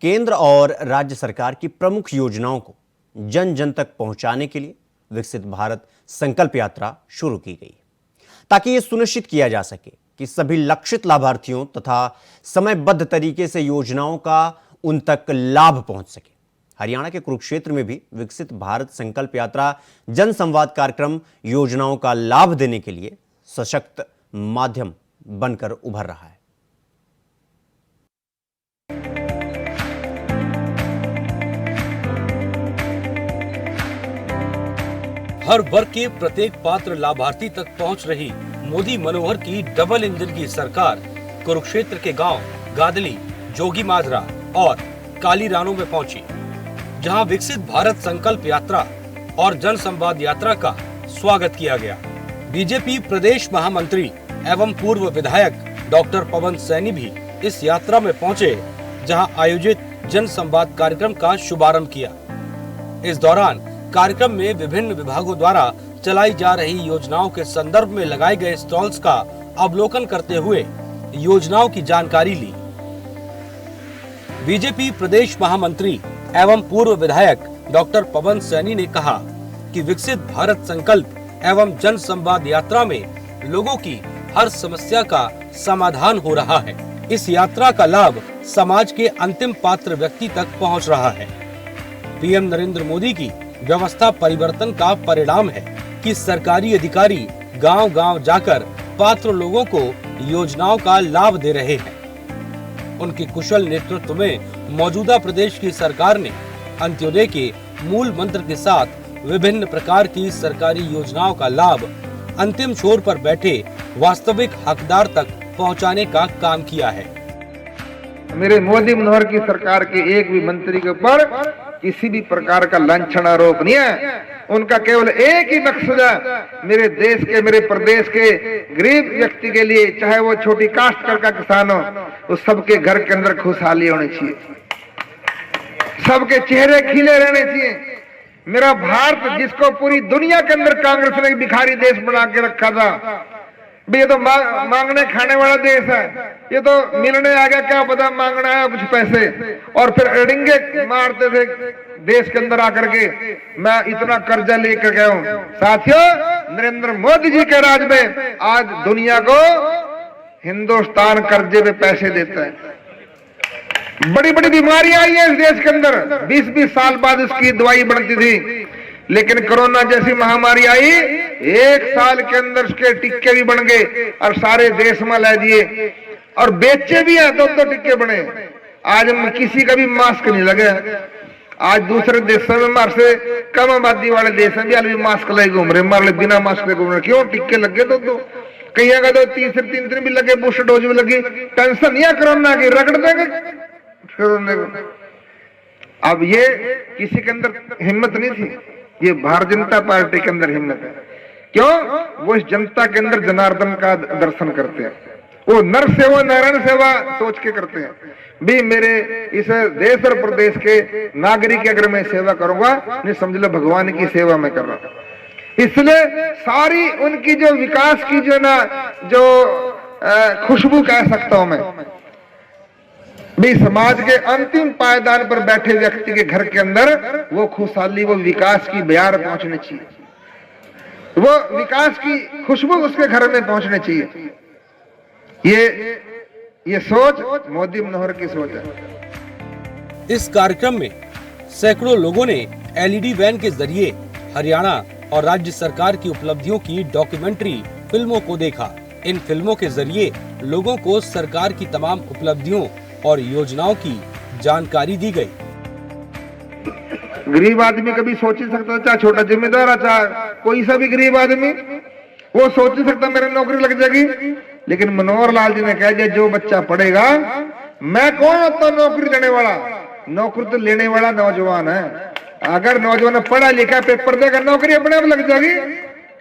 केंद्र और राज्य सरकार की प्रमुख योजनाओं को जन जन तक पहुंचाने के लिए विकसित भारत संकल्प यात्रा शुरू की गई ताकि यह सुनिश्चित किया जा सके कि सभी लक्षित लाभार्थियों तथा समयबद्ध तरीके से योजनाओं का उन तक लाभ पहुंच सके। हरियाणा के कुरुक्षेत्र में भी विकसित भारत संकल्प यात्रा जन संवाद कार्यक्रम योजनाओं का लाभ देने के लिए सशक्त माध्यम बनकर उभर रहा है। हर वर्ग के प्रत्येक पात्र लाभार्थी तक पहुंच रही मोदी मनोहर की डबल इंजन की सरकार कुरुक्षेत्र के गांव गादली, जोगी माजरा और कालीरानो में पहुंची, जहां विकसित भारत संकल्प यात्रा और जन संवाद यात्रा का स्वागत किया गया। बीजेपी प्रदेश महामंत्री एवं पूर्व विधायक डॉक्टर पवन सैनी भी इस यात्रा में पहुंचे, जहां आयोजित जन संवाद कार्यक्रम का शुभारंभ किया। इस दौरान कार्यक्रम में विभिन्न विभागों द्वारा चलाई जा रही योजनाओं के संदर्भ में लगाए गए स्टॉल्स का अवलोकन करते हुए योजनाओं की जानकारी ली। बीजेपी प्रदेश महामंत्री एवं पूर्व विधायक डॉक्टर पवन सैनी ने कहा कि विकसित भारत संकल्प एवं जन संवाद यात्रा में लोगों की हर समस्या का समाधान हो रहा है। इस यात्रा का लाभ समाज के अंतिम पात्र व्यक्ति तक पहुंच रहा है। पीएम नरेंद्र मोदी की व्यवस्था परिवर्तन का परिणाम है कि सरकारी अधिकारी गांव-गांव जाकर पात्र लोगों को योजनाओं का लाभ दे रहे हैं। उनके कुशल नेतृत्व में मौजूदा प्रदेश की सरकार ने अंत्योदय के मूल मंत्र के साथ विभिन्न प्रकार की सरकारी योजनाओं का लाभ अंतिम छोर पर बैठे वास्तविक हकदार तक पहुंचाने का काम किया है। मेरे मोदी मनोहर की सरकार के एक भी मंत्री के ऊपर किसी भी प्रकार का लांछन आरोप नहीं है। उनका केवल एक ही मकसद है, मेरे देश के, मेरे प्रदेश के गरीब व्यक्ति के लिए, चाहे वो छोटी कास्ट का किसान हो, उस सबके घर के अंदर खुशहाली होनी चाहिए, सबके चेहरे खिले रहने चाहिए। मेरा भारत, जिसको पूरी दुनिया के अंदर कांग्रेस ने भिखारी देश बना के रखा था, ये तो मांगने खाने वाला देश है, ये तो मिलने आ गया, क्या पता मांगना है कुछ पैसे, और फिर अड़िंगे मारते थे देश के अंदर आकर के, मैं इतना कर्जा लेकर गया हूं। साथियों, नरेंद्र मोदी जी के राज में आज दुनिया को हिंदुस्तान कर्जे पे पैसे देता है। बड़ी बड़ी बीमारियां आई है इस देश के अंदर, 20-20 साल बाद उसकी दवाई बनती थी, लेकिन कोरोना जैसी महामारी आई, 1 साल के अंदर उसके टिक्के भी बन गए और सारे देश में ला दिए, और बेचे भी हैं, 2-2 टिक्के बने। आज हम किसी का भी मास्क नहीं लगे। आज दूसरे देशों में हमारे से कम आबादी वाले देश में भी अभी मास्क लगे घूम रहे, हमारे बीना मास्क घूम रहे। क्यों? टिक्के लगे तो कहीं का तो 3 भी लगे, बूस्टर डोज भी लगी, टेंशन नहीं है कोरोना की, रगड़ देंगे कोरोना को। अब ये किसी के अंदर हिम्मत नहीं थी, ये भारतीय जनता पार्टी के अंदर हिम्मत है। क्यों? वो इस जनता के अंदर जनार्दन का दर्शन करते हैं, वो नर सेवा नारायण सेवा सोच के करते हैं। भी मेरे इस देश और प्रदेश के नागरिक की अगर मैं सेवा करूंगा, नहीं समझ लो भगवान की सेवा मैं कर रहा हूं। इसलिए सारी उनकी जो विकास की जो खुशबू कह सकता हूं मैं, भी समाज के अंतिम पायदान पर बैठे व्यक्ति के घर के अंदर वो खुशहाली, वो विकास की बयार पहुंचनी चाहिए, वो विकास की खुशबू उसके घर में पहुंचनी चाहिए। ये सोच मोदी मनोहर की सोच है। इस कार्यक्रम में सैकड़ों लोगों ने एलईडी वैन के जरिए हरियाणा और राज्य सरकार की उपलब्धियों की डॉक्यूमेंट्री फिल्मों को देखा। इन फिल्मों के जरिए लोगों को सरकार की तमाम उपलब्धियों और योजनाओं की जानकारी दी गई। गरीब आदमी कभी सोच ही सकता, चाहे छोटा जिम्मेदार, चाहे कोई सा भी गरीब आदमी, वो सोच ही सकता मेरी नौकरी लग जाएगी। लेकिन मनोहर लाल जी ने कह दिया, जो बच्चा पढ़ेगा, मैं कौन होता नौकरी देने वाला, नौकरी तो लेने वाला नौजवान है। अगर नौजवान पढ़ा लिखा, पेपर देगा, नौकरी अपने आप लग जाएगी,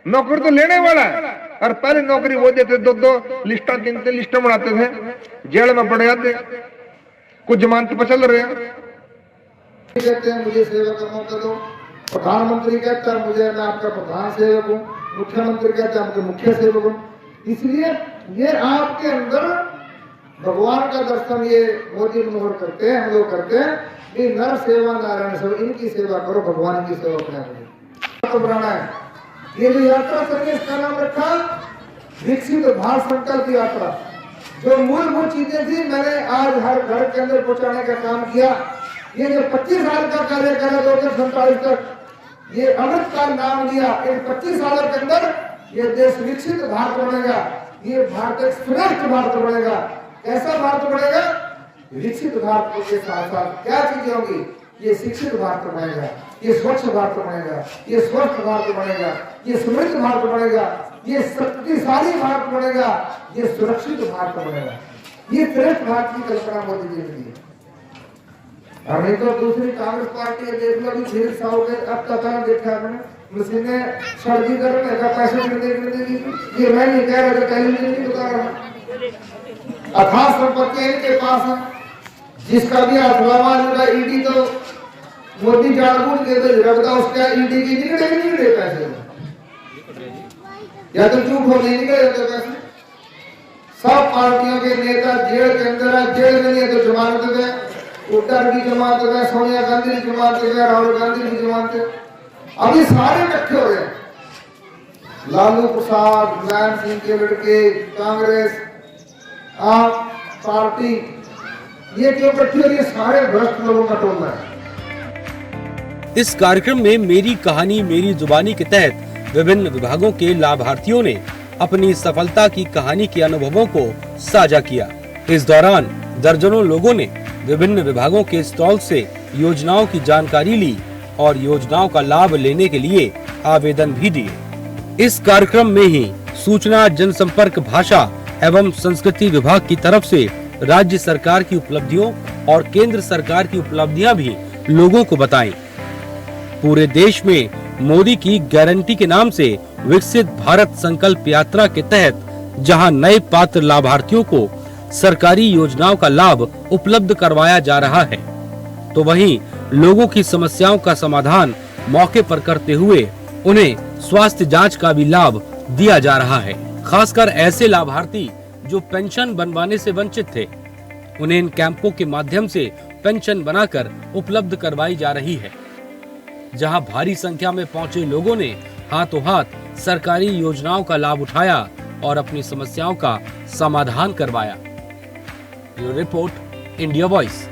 नौकरी तो लेने वाला है। और पहले नौकरी वो देते, 2-2 लिस्टा, 3-3 लिस्टें बनाते थे, जेल में पड़ जाते, कुछ जमानत पर चल रहे हैं। कहते हैं मुझे सेवा का मौका दो, प्रधानमंत्री कहता है मुझे, मैं आपका प्रधान सेवक हूँ, मुख्यमंत्री कहता है मुझे मुख्य सेवक हूँ। इसलिए ये आपके अंदर भगवान का दर्शन ये मोदी मनोहर करते हैं, हम लोग करते हैं कि नर सेवा नारायण सेवा, इनकी सेवा करो, भगवान की सेवा करो। तो बनाना है ये जो यात्रा चलिए, इसका नाम रखा विकसित भारत संकल्प यात्रा। जो मूलभूत चीजें थी मैंने आज हर घर के अंदर पहुंचाने का काम किया। ये जो 25 साल का कार्य करा 2047 तक, ये अमृत काल नाम लिया। इन 25 सालों के अंदर ये देश विकसित भारत बनेगा, ये भारत एक श्रेष्ठ भारत बनेगा। कैसा भारत बनेगा? विकसित भारत के साथ साथ क्या चीजें होंगी? ये शिक्षित भारत बनेगा, ये स्वच्छ भारत बनेगा, ये स्वस्थ भारत बनेगा, ये समृद्ध भारत बनेगा, ये शक्तिशाली भारत बनेगा, ये सुरक्षित भारत बनेगा। ये श्रेष्ठ भारत की कल्पना मोदी जी ने की। और नहीं तो दूसरी कांग्रेस पार्टी देख लो, फिर साहब के अब तक देखा आपने मशीने सर्दीकरण का पैसे देगी। ये मैं नहीं कह रहा था, कहीं नहीं बता रहा। अथाह संपत्ति इनके पास है, जिसका भी अफवाह ईडी तो मोदी जानबूझ के तो रखता, उसका ईडी की नहीं दे पैसे, या तो झूठ हो नहीं निकले जाते पैसे। सब पार्टियों के नेता जेल के अंदर है, जेल में नहीं तो जमानत है, उत्तर की जमानत है, सोनिया गांधी की जमानत है, राहुल गांधी की जमानत है। अभी सारे इकट्ठे हो गए, लालू प्रसाद, मुलायम सिंह के लड़के, कांग्रेस, आप पार्टी, ये क्यों इकट्ठी हो रही है? सारे भ्रष्ट लोगों का टोला है। इस कार्यक्रम में मेरी कहानी मेरी जुबानी के तहत विभिन्न विभागों के लाभार्थियों ने अपनी सफलता की कहानी के अनुभवों को साझा किया। इस दौरान दर्जनों लोगों ने विभिन्न विभागों के स्टॉल से योजनाओं की जानकारी ली और योजनाओं का लाभ लेने के लिए आवेदन भी दिए। इस कार्यक्रम में ही सूचना जनसंपर्क भाषा एवं संस्कृति विभाग की तरफ से राज्य सरकार की उपलब्धियों और केंद्र सरकार की उपलब्धियां भी लोगों को बताई। पूरे देश में मोदी की गारंटी के नाम से विकसित भारत संकल्प यात्रा के तहत जहां नए पात्र लाभार्थियों को सरकारी योजनाओं का लाभ उपलब्ध करवाया जा रहा है, तो वहीं लोगों की समस्याओं का समाधान मौके पर करते हुए उन्हें स्वास्थ्य जांच का भी लाभ दिया जा रहा है। खासकर ऐसे लाभार्थी जो पेंशन बनवाने से वंचित थे, उन्हें इन कैंपों के माध्यम से पेंशन बनाकर उपलब्ध करवाई जा रही है, जहां भारी संख्या में पहुंचे लोगों ने हाथों हाथ सरकारी योजनाओं का लाभ उठाया और अपनी समस्याओं का समाधान करवाया। Bureau report, India voice.